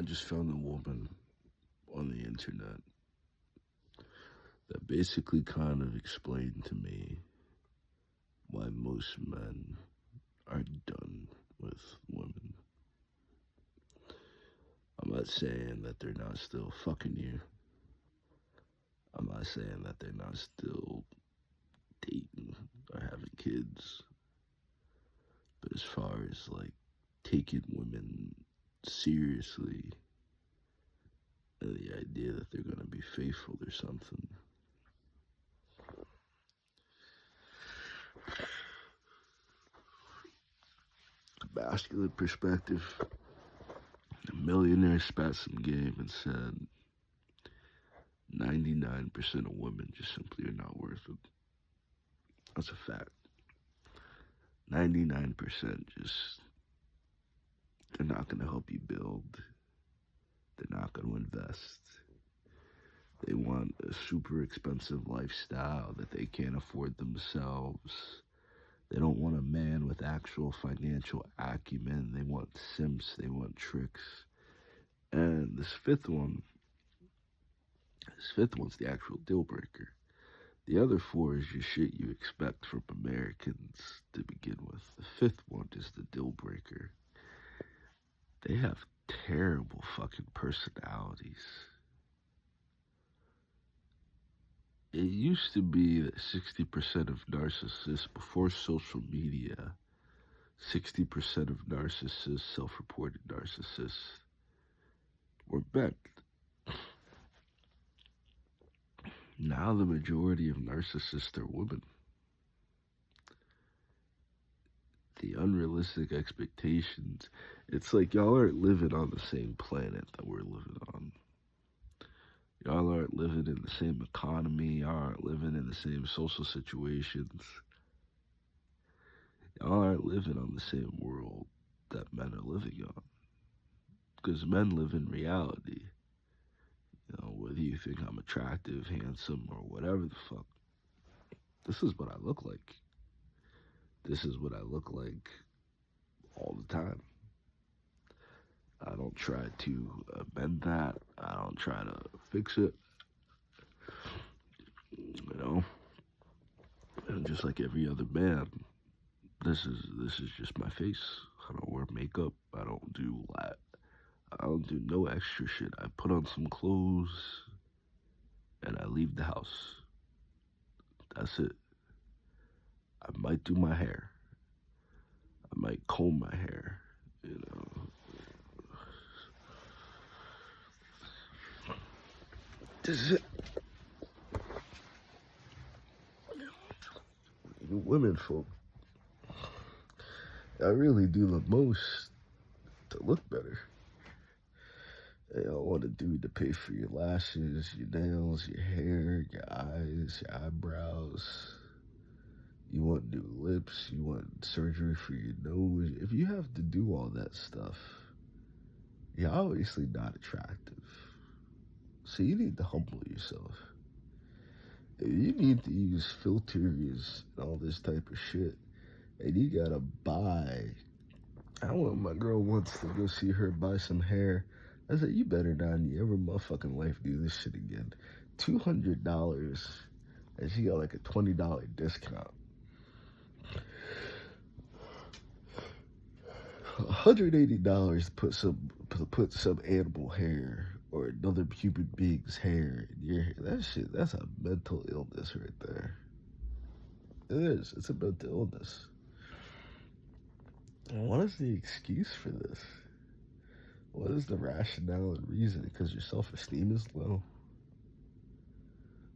I just found a woman on the internet that basically kind of explained to me why most men are done with women. I'm not saying that they're not still fucking you. I'm not saying that they're not still dating or having kids. But as far as like taking women seriously and the idea that they're gonna be faithful or something, masculine perspective, a millionaire spat some game and said 99% of women just simply are not worth it. That's a fact. 99% just, they're not going to help you build. They're not going to invest. They want a super expensive lifestyle that they can't afford themselves. They don't want a man with actual financial acumen. They want simps. They want tricks. And this fifth one's the actual deal breaker. The other four is your shit you expect from Americans to begin with. The fifth one is the deal breaker. They have terrible fucking personalities. It used to be that 60% of narcissists, before social media, 60% of narcissists, self-reported narcissists, were men. Now the majority of narcissists are women. The unrealistic expectations, it's like y'all aren't living on the same planet that we're living on. Y'all aren't living in the same economy. Y'all aren't living in the same social situations. Y'all aren't living on the same world that men are living on. Because men live in reality. You know, whether you think I'm attractive, handsome, or whatever the fuck. This is what I look like. This is what I look like all the time. I don't try to amend that. I don't try to fix it. You know, and just like every other man, this is just my face. I don't wear makeup. I don't do no extra shit. I put on some clothes and I leave the house. That's it. I might do my hair. I might comb my hair. You know, this is it. You women folk, I really do the most to look better. They all want a dude to pay for your lashes, your nails, your hair, your eyes, your eyebrows. You want new lips, you want surgery for your nose. If you have to do all that stuff, you're obviously not attractive. So you need to humble yourself. You need to use filters and all this type of shit. And you gotta buy. I want my girl wants to go see her buy some hair. I said, you better not in your ever motherfucking life do this shit again. $200, and she got like a $20 discount. $180 to put some animal hair or another human being's hair in your hair. That shit, that's a mental illness right there. It is. It's a mental illness. And what is the excuse for this? What is the rationale and reason? Because your self-esteem is low.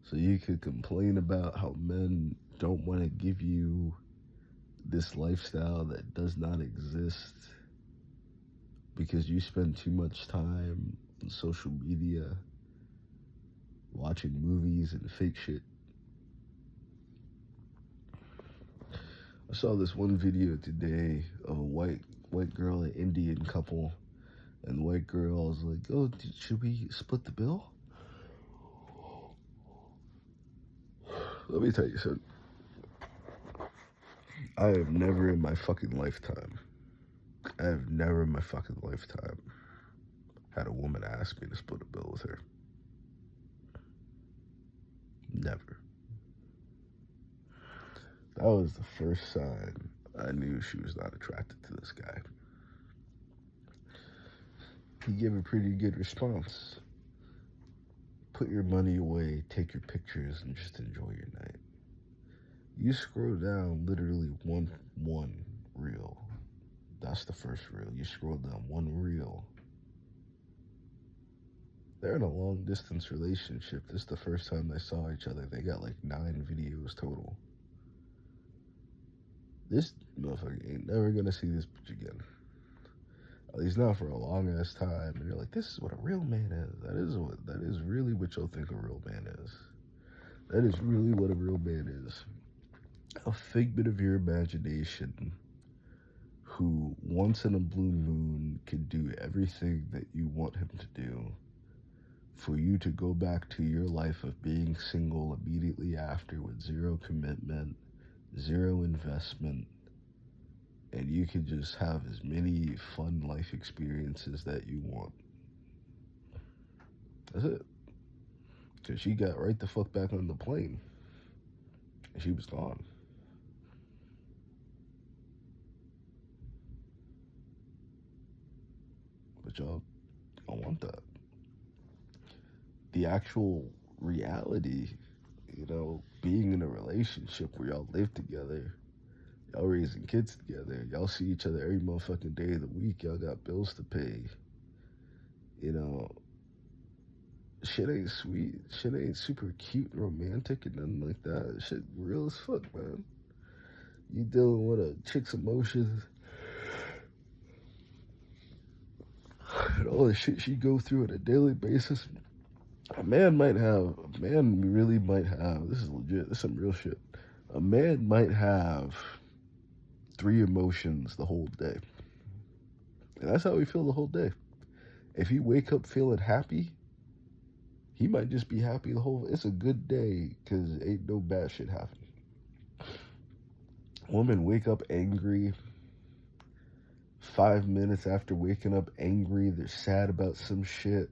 So you could complain about how men don't want to give you this lifestyle that does not exist because you spend too much time on social media watching movies and fake shit. I saw this one video today of a white girl and Indian couple, and the white girl was like, "Oh, should we split the bill?" Let me tell you something. I have never in my fucking lifetime had a woman ask me to split a bill with her. Never. That was the first sign I knew she was not attracted to this guy. He gave a pretty good response. Put your money away, take your pictures, and just enjoy your night. You scroll down literally one reel. That's the first reel. You scroll down one reel. They're in a long distance relationship. This is the first time they saw each other. They got like 9 videos total. This motherfucker ain't never gonna see this bitch again. At least not for a long ass time. And you're like, this is what a real man is. That is really what you'll think a real man is. That is really what a real man is. A figment of your imagination who once in a blue moon can do everything that you want him to do for you to go back to your life of being single immediately after with zero commitment, zero investment, and you can just have as many fun life experiences that you want. That's it. Because she got right the fuck back on the plane. And she was gone. But y'all don't want that. The actual reality, being in a relationship where y'all live together, y'all raising kids together, y'all see each other every motherfucking day of the week, y'all got bills to pay, shit ain't sweet, shit ain't super cute and romantic and nothing like that. Shit real as fuck, man. You dealing with a chick's emotions and all the shit she go through on a daily basis. A man really might have, this is legit, this is some real shit. A man might have 3 emotions the whole day. And that's how we feel the whole day. If you wake up feeling happy, he might just be happy it's a good day because ain't no bad shit happening. Women wake up angry. 5 minutes after waking up angry, they're sad about some shit.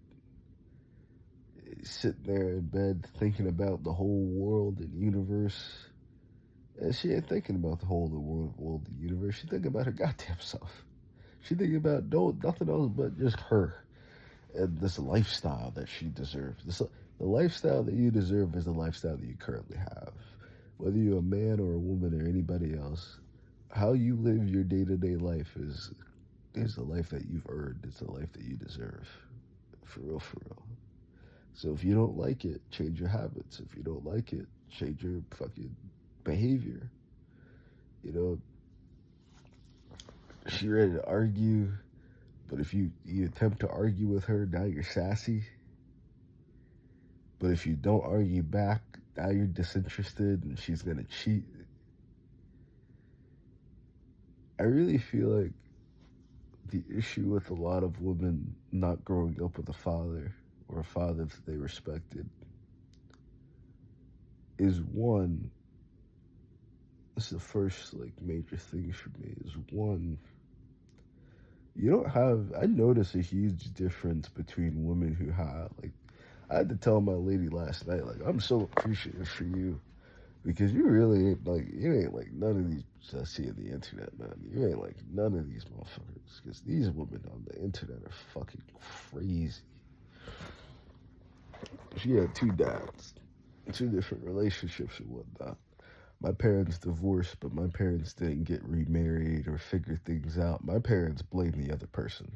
Sitting there in bed thinking about the whole world and universe. And she ain't thinking about the whole world and universe. She thinking about her goddamn self. She thinking about nothing else but just her and this lifestyle that she deserves. The lifestyle that you deserve is the lifestyle that you currently have. Whether you're a man or a woman or anybody else, how you live your day-to-day life is the life that you've earned. It's the life that you deserve. For real, for real. So if you don't like it, change your habits. If you don't like it, change your fucking behavior. She ready to argue, but if you attempt to argue with her, now you're sassy. But if you don't argue back, now you're disinterested and she's gonna cheat. I really feel like the issue with a lot of women not growing up with a father or a father that they respected is one, this is the first major thing for me, is one, I notice a huge difference between women who have, I had to tell my lady last night, I'm so appreciative for you because you really ain't you ain't like none of these I see on the internet, man. You ain't like none of these motherfuckers because these women on the internet are fucking crazy. She had 2 dads, 2 different relationships and whatnot. My parents divorced, but my parents didn't get remarried or figure things out. My parents blamed the other person.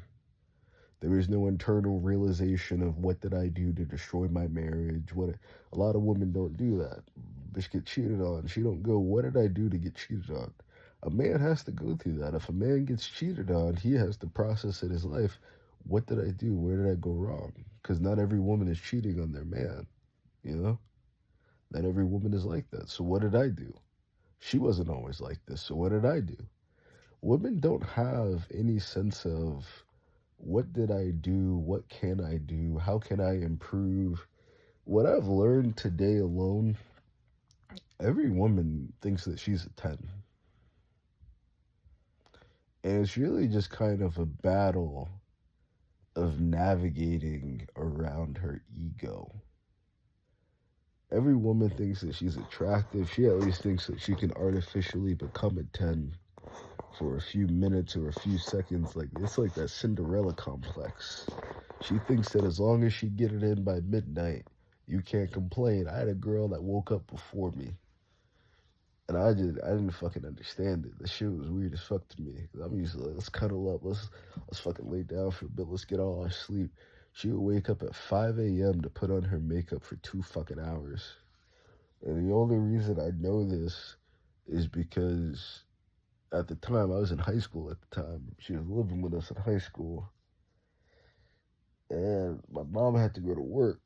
There was no internal realization of what did I do to destroy my marriage. A lot of women don't do that. Bitch get cheated on. She don't go, what did I do to get cheated on? A man has to go through that. If a man gets cheated on, he has to process in his life, what did I do? Where did I go wrong? Because not every woman is cheating on their man, Not every woman is like that. So what did I do? She wasn't always like this. So what did I do? Women don't have any sense of what did I do? What can I do? How can I improve? What I've learned today alone, every woman thinks that she's a 10. And it's really just kind of a battle of navigating around her ego. Every woman thinks that she's attractive. She at least thinks that she can artificially become a 10 for a few minutes or a few seconds. Like, it's like that Cinderella complex. She thinks that as long as she get it in by midnight, you can't complain. I had a girl that woke up before me. And I didn't fucking understand it. The shit was weird as fuck to me. I'm usually like, let's cuddle up, let's fucking lay down for a bit, let's get all our sleep. She would wake up at 5 a.m. to put on her makeup for 2 fucking hours. And the only reason I know this is because at the time, I was in high school at the time. She was living with us in high school. And my mom had to go to work.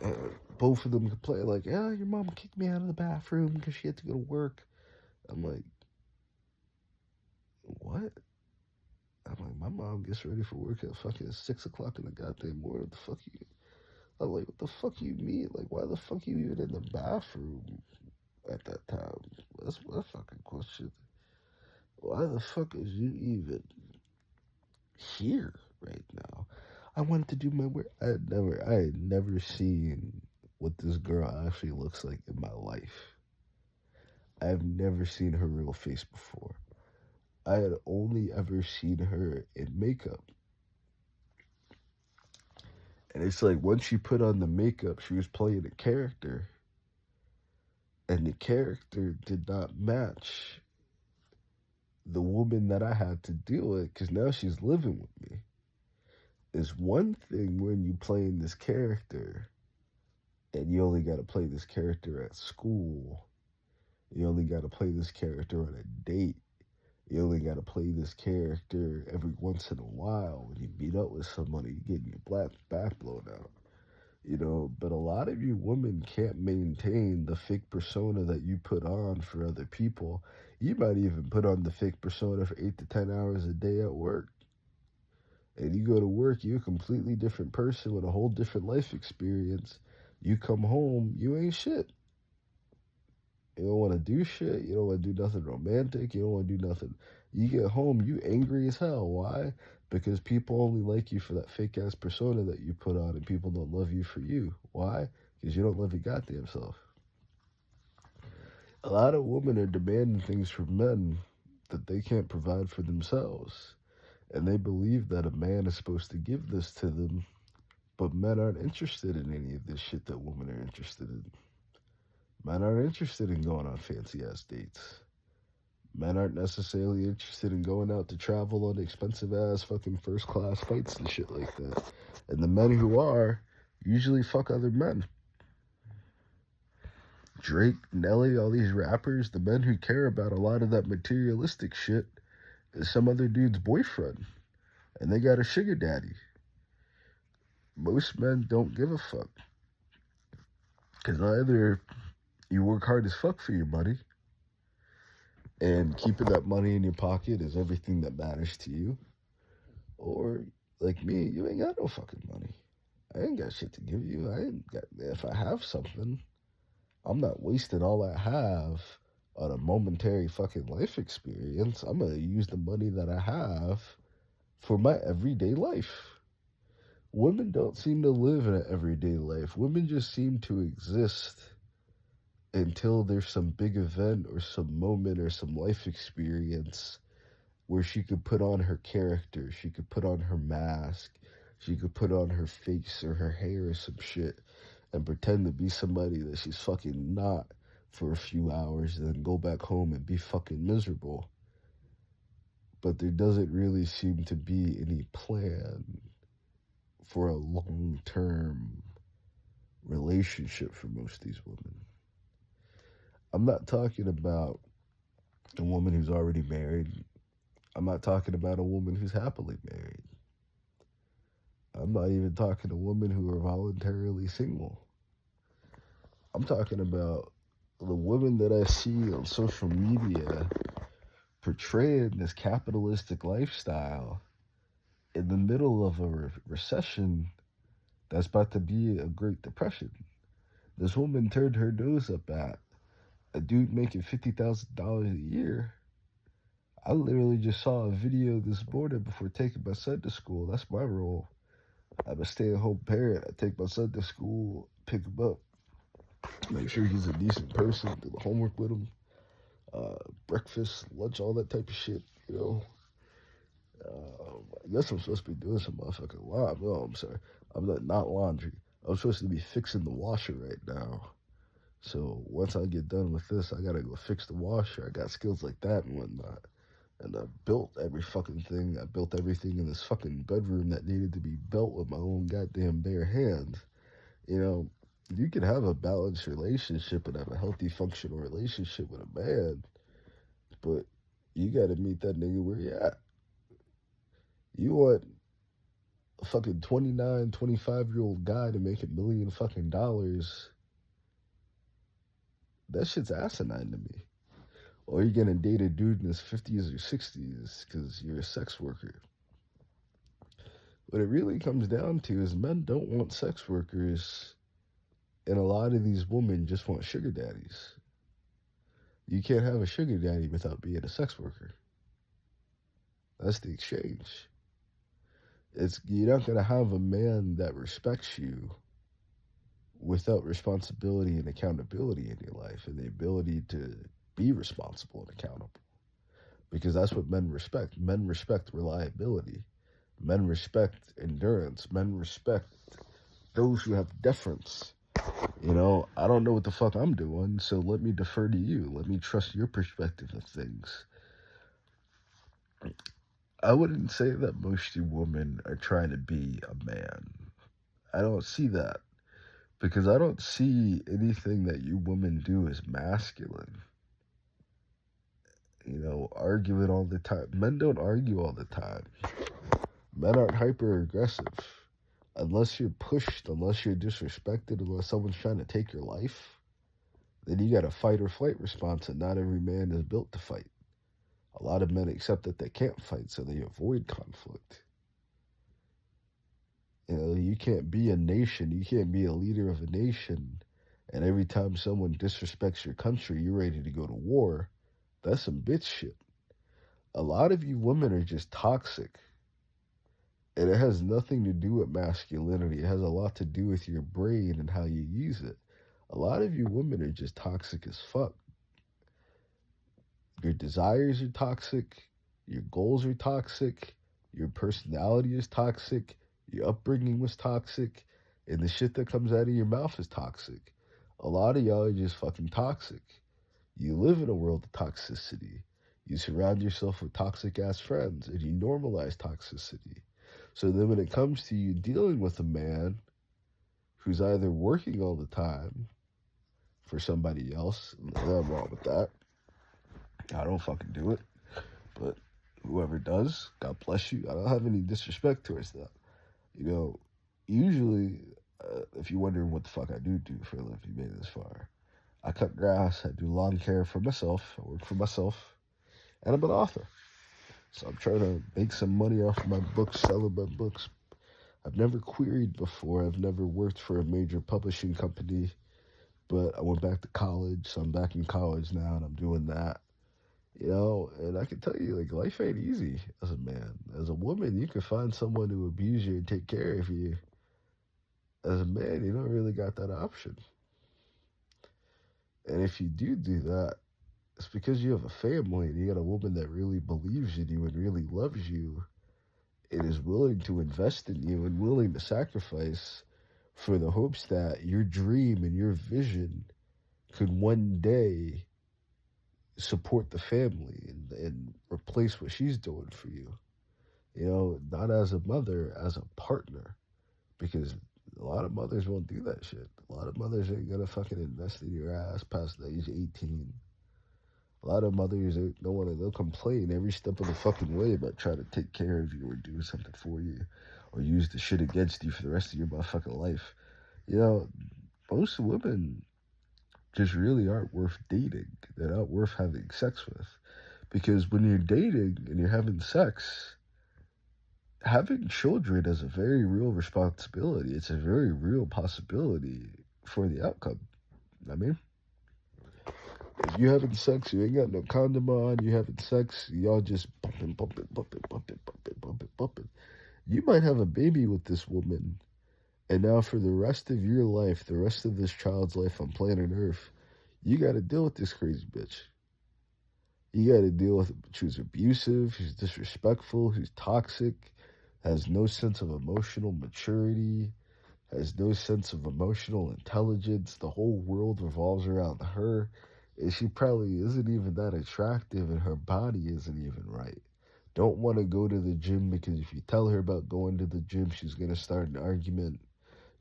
And both of them complained, like, yeah, your mom kicked me out of the bathroom because she had to go to work. I'm like, what? I'm like, my mom gets ready for work at fucking 6 o'clock in the goddamn morning. What the fuck you? I'm like, what the fuck you mean? Like, why the fuck you even in the bathroom at that time? That's my fucking question. Why the fuck is you even here right now? I wanted to do my work. I had never seen what this girl actually looks like in my life. I've never seen her real face before. I had only ever seen her in makeup. And it's like once she put on the makeup, she was playing a character. And the character did not match the woman that I had to deal with, because now she's living with me. It's one thing when you playing this character and you only got to play this character at school. You only got to play this character on a date. You only got to play this character every once in a while when you meet up with somebody, you getting your back blown out. You know, but a lot of you women can't maintain the fake persona that you put on for other people. You might even put on the fake persona for 8 to 10 hours a day at work. And you go to work, you're a completely different person with a whole different life experience. You come home, you ain't shit. You don't want to do shit. You don't want to do nothing romantic. You don't want to do nothing. You get home, you angry as hell. Why? Because people only like you for that fake ass persona that you put on, and people don't love you for you. Why? Because you don't love your goddamn self. A lot of women are demanding things from men that they can't provide for themselves. And they believe that a man is supposed to give this to them, but men aren't interested in any of this shit that women are interested in. Men aren't interested in going on fancy ass dates. Men aren't necessarily interested in going out to travel on expensive ass fucking first class flights and shit like that. And the men who are usually fuck other men. Drake, Nelly, all these rappers, the men who care about a lot of that materialistic shit is some other dude's boyfriend. And they got a sugar daddy. Most men don't give a fuck. Because either you work hard as fuck for your money, and keeping that money in your pocket is everything that matters to you. Or, like me, you ain't got no fucking money. I ain't got shit to give you. If I have something, I'm not wasting all I have on a momentary fucking life experience. I'm gonna use the money that I have for my everyday life. Women don't seem to live an everyday life. Women just seem to exist until there's some big event or some moment or some life experience where she could put on her character, she could put on her mask, she could put on her face or her hair or some shit and pretend to be somebody that she's fucking not for a few hours and then go back home and be fucking miserable. But there doesn't really seem to be any plan for a long-term relationship for most of these women. I'm not talking about a woman who's already married. I'm not talking about a woman who's happily married. I'm not even talking to women who are voluntarily single. I'm talking about the women that I see on social media portraying this capitalistic lifestyle in the middle of a recession that's about to be a Great Depression. This woman turned her nose up at a dude making $50,000 a year. I literally just saw a video this morning before taking my son to school. That's my role. I'm a stay-at-home parent. I take my son to school, pick him up, make sure he's a decent person, do the homework with him, breakfast, lunch, all that type of shit. You know, I guess I'm supposed to be doing some motherfucking laundry. No, I'm sorry. I'm not laundry. I'm supposed to be fixing the washer right now. So once I get done with this, I gotta go fix the washer. I got skills like that and whatnot. And I built every fucking thing. I built everything in this fucking bedroom that needed to be built with my own goddamn bare hands. You know, you can have a balanced relationship and have a healthy, functional relationship with a man, but you gotta meet that nigga where you at. You want a fucking 29, 25-year-old guy to make $1 million fucking dollars. That shit's asinine to me. Or you're gonna date a dude in his 50s or 60s because you're a sex worker. What it really comes down to is men don't want sex workers, and a lot of these women just want sugar daddies. You can't have a sugar daddy without being a sex worker. That's the exchange. You're not gonna have a man that respects you without responsibility and accountability in your life and the ability to be responsible and accountable. Because that's what men respect. Men respect reliability. Men respect endurance. Men respect those who have deference. You know, I don't know what the fuck I'm doing, so let me defer to you. Let me trust your perspective of things. I wouldn't say that most of you women are trying to be a man. I don't see that. Because I don't see anything that you women do as masculine. You know, arguing all the time. Men don't argue all the time. Men aren't hyper aggressive. Unless you're pushed, unless you're disrespected, unless someone's trying to take your life, then you got a fight or flight response, and not every man is built to fight. A lot of men accept that they can't fight, so they avoid conflict. You know, you can't be a nation, you can't be a leader of a nation, and every time someone disrespects your country, you're ready to go to war. That's some bitch shit. A lot of you women are just toxic. And it has nothing to do with masculinity. It has a lot to do with your brain and how you use it. A lot of you women are just toxic as fuck. Your desires are toxic. Your goals are toxic. Your personality is toxic. Your upbringing was toxic. And the shit that comes out of your mouth is toxic. A lot of y'all are just fucking toxic. You live in a world of toxicity. You surround yourself with toxic-ass friends, and you normalize toxicity. So then when it comes to you dealing with a man who's either working all the time for somebody else, nothing wrong with that. I don't fucking do it. But whoever does, God bless you. I don't have any disrespect towards that. You know, usually, if you're wondering what the fuck I do for a living, you made it this far. I cut grass, I do lawn care for myself, I work for myself, and I'm an author. So I'm trying to make some money off of my books, selling my books. I've never queried before. I've never worked for a major publishing company, but I went back to college, so I'm back in college now, and I'm doing that. You know, and I can tell you, like, life ain't easy as a man. As a woman, you can find someone to abuse you and take care of you. As a man, you don't really got that option. And if you do that, it's because you have a family and you got a woman that really believes in you and really loves you and is willing to invest in you and willing to sacrifice for the hopes that your dream and your vision could one day support the family and replace what she's doing for you. You know, not as a mother, as a partner. Because a lot of mothers won't do that shit. A lot of mothers ain't gonna fucking invest in your ass past the age of 18. A lot of mothers they'll complain every step of the fucking way about trying to take care of you or do something for you or use the shit against you for the rest of your motherfucking life. You know, most women just really aren't worth dating. They're not worth having sex with. Because when you're dating and you're having sex, having children is a very real responsibility. It's a very real possibility for the outcome. I mean, If you having sex, you ain't got no condom on, you having sex, y'all just bumping, bumping, bumping, bumping, bumping, bumping, bumping. You might have a baby with this woman, and now for the rest of your life, the rest of this child's life on planet Earth, you got to deal with this crazy bitch. You got to deal with who's abusive, who's disrespectful, who's toxic, has no sense of emotional maturity, has no sense of emotional intelligence. The whole world revolves around her, and she probably isn't even that attractive, and her body isn't even right. Don't want to go to the gym because if you tell her about going to the gym, she's going to start an argument.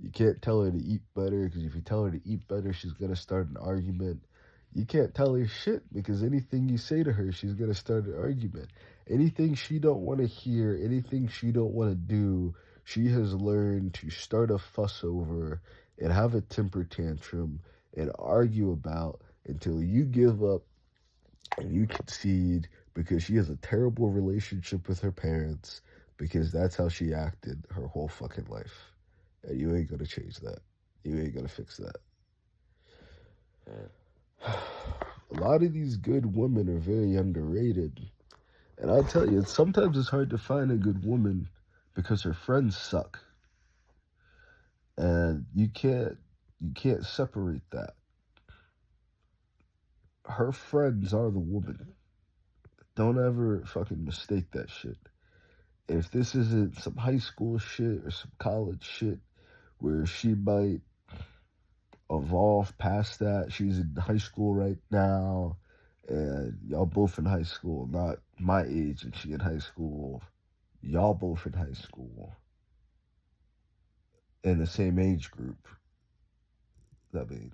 You can't tell her to eat better because if you tell her to eat better, she's going to start an argument. You can't tell her shit because anything you say to her, she's going to start an argument. Anything she don't want to hear, anything she don't want to do, she has learned to start a fuss over and have a temper tantrum and argue about until you give up and you concede because she has a terrible relationship with her parents because that's how she acted her whole fucking life. And you ain't gonna change that. You ain't gonna fix that. A lot of these good women are very underrated. And I'll tell you, sometimes it's hard to find a good woman because her friends suck. And you can't separate that. Her friends are the woman. Don't ever fucking mistake that shit. If this isn't some high school shit or some college shit where she might evolve past that, she's in high school right now, and y'all both in high school, not my age and she in high school, y'all both in high school, in the same age group. I mean,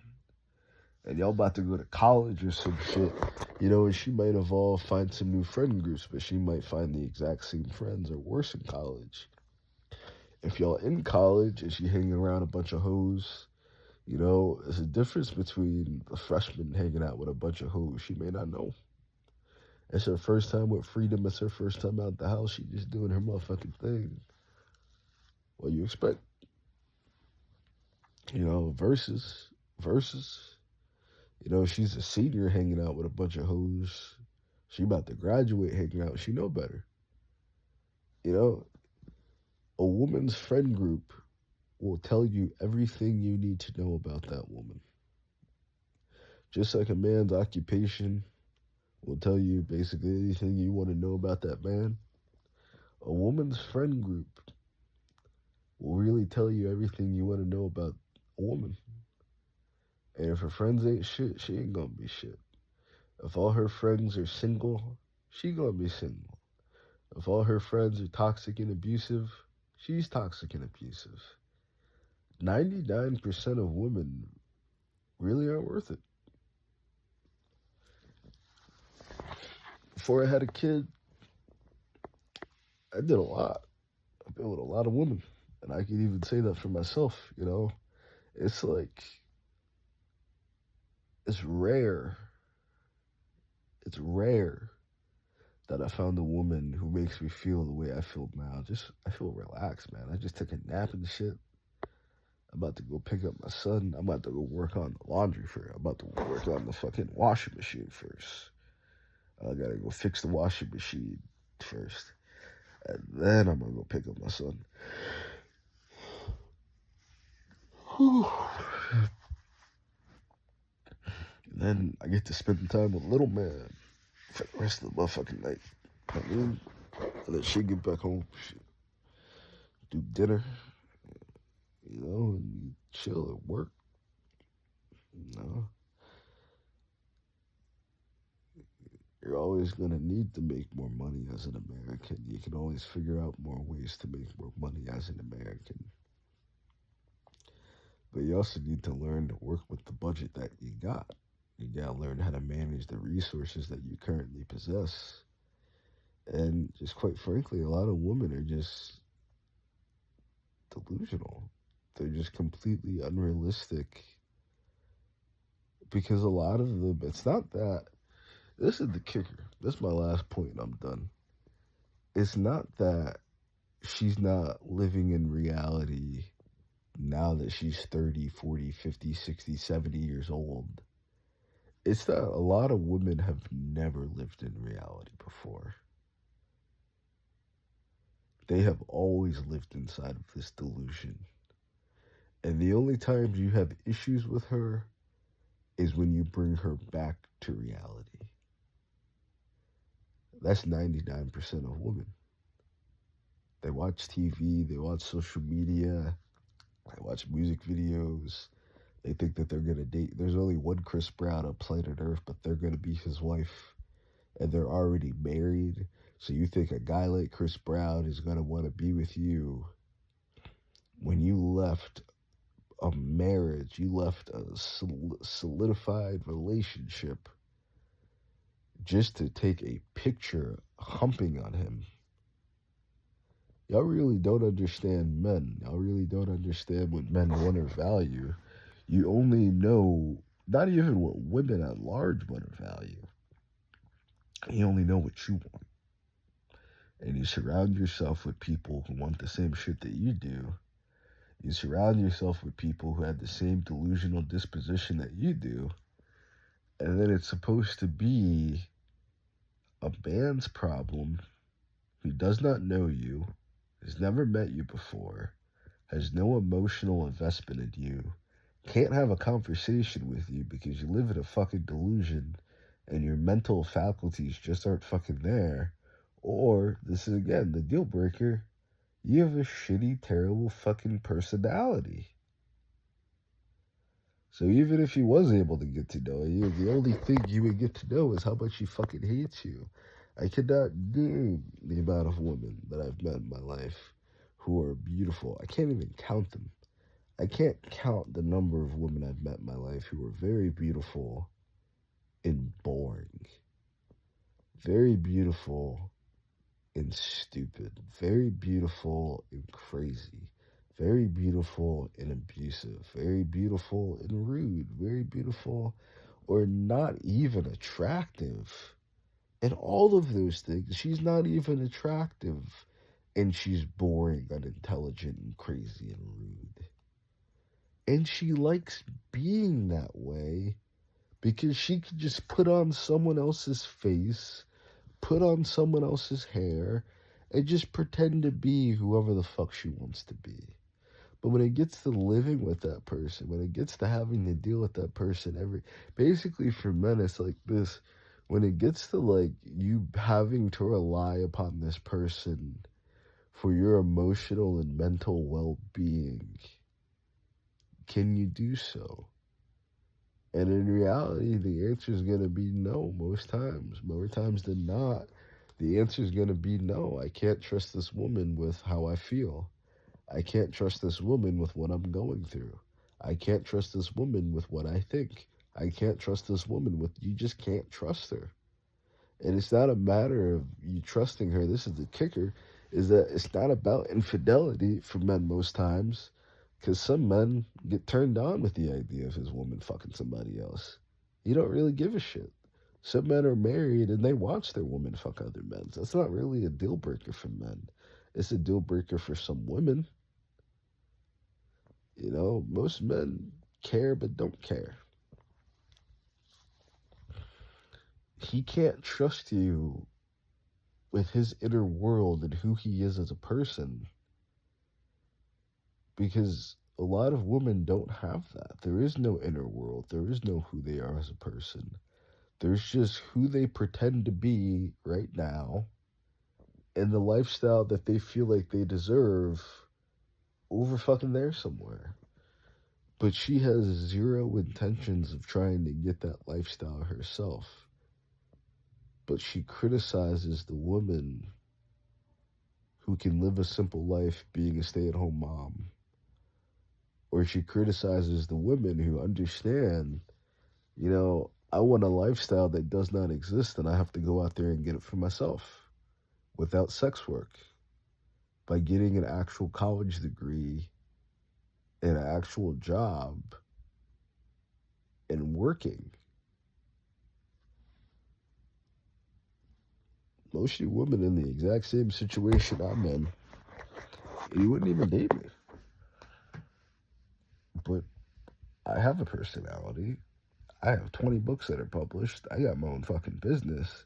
and y'all about to go to college or some shit, and she might evolve, find some new friend groups, but she might find the exact same friends or worse in college. If y'all in college and she hanging around a bunch of hoes, there's a difference between a freshman hanging out with a bunch of hoes. She may not know. It's her first time with freedom. It's her first time out the house. She just doing her motherfucking thing. What you expect? Versus. She's a senior hanging out with a bunch of hoes. She about to graduate hanging out. She know better. A woman's friend group will tell you everything you need to know about that woman. Just like a man's occupation will tell you basically anything you want to know about that man, a woman's friend group will really tell you everything you want to know about a woman. And if her friends ain't shit, she ain't gonna be shit. If all her friends are single, she gonna be single. If all her friends are toxic and abusive, she's toxic and abusive. 99% of women really aren't worth it. Before I had a kid, I did a lot. I've been with a lot of women. And I can even say that for myself, It's like, it's rare. It's rare that I found a woman who makes me feel the way I feel now. I feel relaxed, man. I just took a nap and shit. I'm about to go pick up my son. I'm about to go work on the laundry first. I'm about to work on the fucking washing machine first. I gotta go fix the washing machine first. And then I'm gonna go pick up my son. And then I get to spend time with little man for the rest of the motherfucking night. And then she get back home, do dinner, and chill at work. You're always going to need to make more money as an American. You can always figure out more ways to make more money as an American. But you also need to learn to work with the budget that you got. You got to learn how to manage the resources that you currently possess. And just quite frankly, a lot of women are just delusional. They're just completely unrealistic. Because a lot of them, it's not that. This is the kicker. This is my last point and I'm done. It's not that she's not living in reality now that she's 30, 40, 50, 60, 70 years old. It's that a lot of women have never lived in reality before. They have always lived inside of this delusion. And the only times you have issues with her is when you bring her back to reality. That's 99% of women. They watch TV, they watch social media, they watch music videos. They think that they're going to date. There's only one Chris Brown on planet Earth, but they're going to be his wife. And they're already married. So you think a guy like Chris Brown is going to want to be with you when you left a marriage, you left a solidified relationship just to take a picture humping on him. Y'all really don't understand men. Y'all really don't understand what men want or value. You only know not even what women at large want or value. You only know what you want. And you surround yourself with people who want the same shit that you do. You surround yourself with people who have the same delusional disposition that you do. And then it's supposed to be a man's problem who does not know you, has never met you before, has no emotional investment in you, can't have a conversation with you because you live in a fucking delusion and your mental faculties just aren't fucking there. Or, this is again the deal breaker, you have a shitty, terrible fucking personality. So even if he was able to get to know you, the only thing you would get to know is how much he fucking hates you. I cannot name the amount of women that I've met in my life who are beautiful. I can't even count them. I can't count the number of women I've met in my life who are very beautiful and boring. Very beautiful and stupid. Very beautiful and crazy. Very beautiful and abusive. Very beautiful and rude. Very beautiful or not even attractive. And all of those things, she's not even attractive. And she's boring, unintelligent, and crazy and rude. And she likes being that way because she can just put on someone else's face, put on someone else's hair, and just pretend to be whoever the fuck she wants to be. But when it gets to living with that person, when it gets to having to deal with that person, basically for men, it's like this. When it gets to like you having to rely upon this person for your emotional and mental well-being, can you do so? And in reality, the answer is going to be no most times. More times than not, the answer is going to be no. I can't trust this woman with how I feel. I can't trust this woman with what I'm going through. I can't trust this woman with what I think. I can't trust this woman with, you just can't trust her. And it's not a matter of you trusting her. This is the kicker, is that it's not about infidelity for men most times. Because some men get turned on with the idea of his woman fucking somebody else. You don't really give a shit. Some men are married and they watch their woman fuck other men. That's not really a deal breaker for men. It's a deal breaker for some women. You know, most men care but don't care. He can't trust you with his inner world and who he is as a person. Because a lot of women don't have that. There is no inner world. There is no who they are as a person. There's just who they pretend to be right now and the lifestyle that they feel like they deserve over fucking there somewhere. But she has zero intentions of trying to get that lifestyle herself. But she criticizes the woman who can live a simple life being a stay-at-home mom. Or she criticizes the women who understand, you know, I want a lifestyle that does not exist and I have to go out there and get it for myself without sex work, by getting an actual college degree and an actual job and working. Most of you women in the exact same situation I'm in, you wouldn't even date me. But I have a personality. I have 20 books that are published. I got my own fucking business.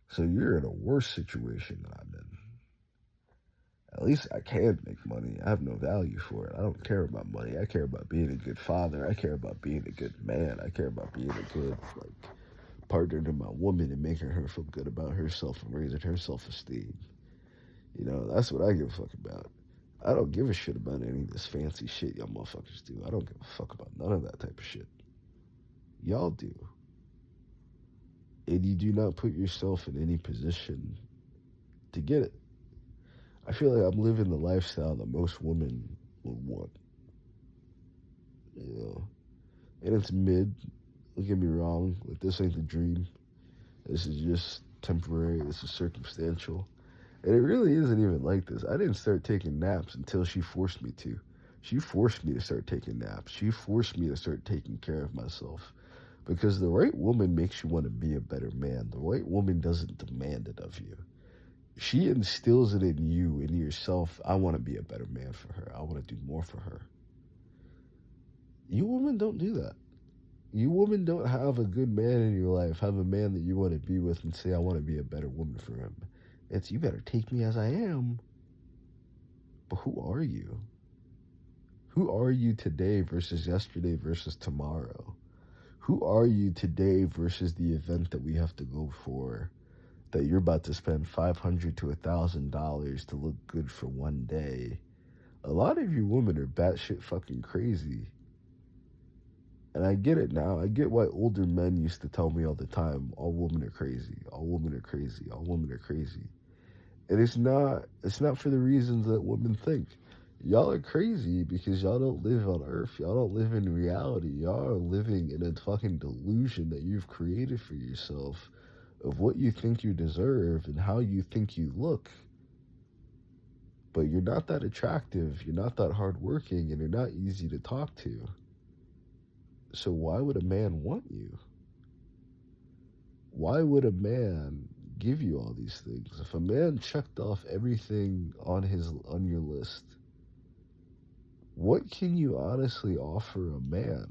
So you're in a worse situation than I'm in. At least I can make money. I have no value for it. I don't care about money. I care about being a good father. I care about being a good man. I care about being a good, like, partner to my woman and making her feel good about herself and raising her self-esteem. You know, that's what I give a fuck about. I don't give a shit about any of this fancy shit y'all motherfuckers do. I don't give a fuck about none of that type of shit. Y'all do. And you do not put yourself in any position to get it. I feel like I'm living the lifestyle that most women would want. You know, and it's mid. Don't get me wrong. Like, this ain't the dream. This is just temporary. This is circumstantial. And it really isn't even like this. I didn't start taking naps until she forced me to. She forced me to start taking naps. She forced me to start taking care of myself. Because the right woman makes you want to be a better man. The right woman doesn't demand it of you. She instills it in you, in yourself. I want to be a better man for her. I want to do more for her. You women don't do that. You women don't have a good man in your life, have a man that you want to be with and say, I want to be a better woman for him. It's, you better take me as I am. But who are you? Who are you today versus yesterday versus tomorrow? Who are you today versus the event that we have to go for, that you're about to spend $500 to $1,000 to look good for one day? A lot of you women are batshit fucking crazy. And I get it now. I get why older men used to tell me all the time, all women are crazy, all women are crazy, all women are crazy. And it's not for the reasons that women think. Y'all are crazy because y'all don't live on Earth. Y'all don't live in reality. Y'all are living in a fucking delusion that you've created for yourself of what you think you deserve and how you think you look. But you're not that attractive, you're not that hardworking, and you're not easy to talk to. So why would a man want you? Why would a man give you all these things? If a man checked off everything on your list, what can you honestly offer a man?